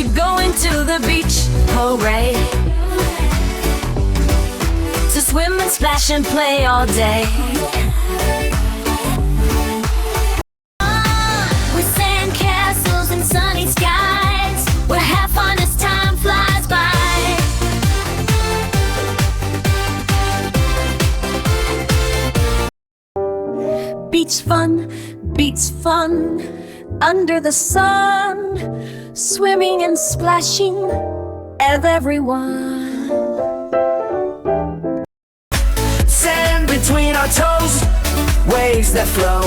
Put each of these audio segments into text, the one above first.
We're going to the beach, hooray, to swim and splash and play all day. With sand castles and sunny skies, we'll have fun as time flies by. Beach fun, under the sun, swimming and splashing of everyone. Sand between our toes, waves that flow.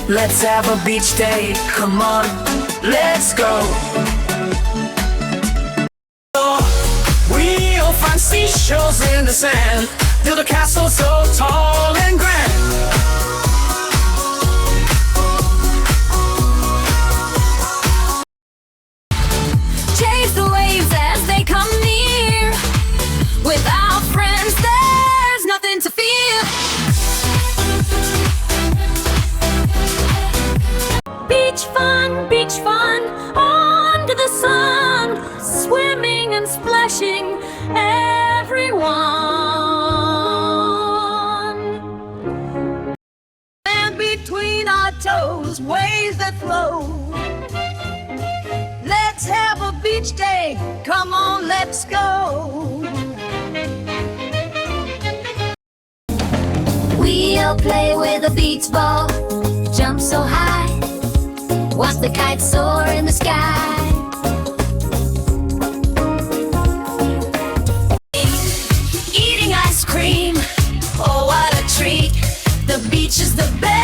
Let's have a beach day, come on, let's go. We'll find seashells in the sand, build a castle so tall and grand. Chase the waves as they come near. With our friends, there's nothing to fear. Beach fun, under the sun, swimming and splashing everyone. And between our toes, waves that flow. Let's have a beach day, come on, let's go. We'll play with a beach ball, jump so high, watch the kite soar in the sky. Eating ice cream, oh what a treat. The beach is the best.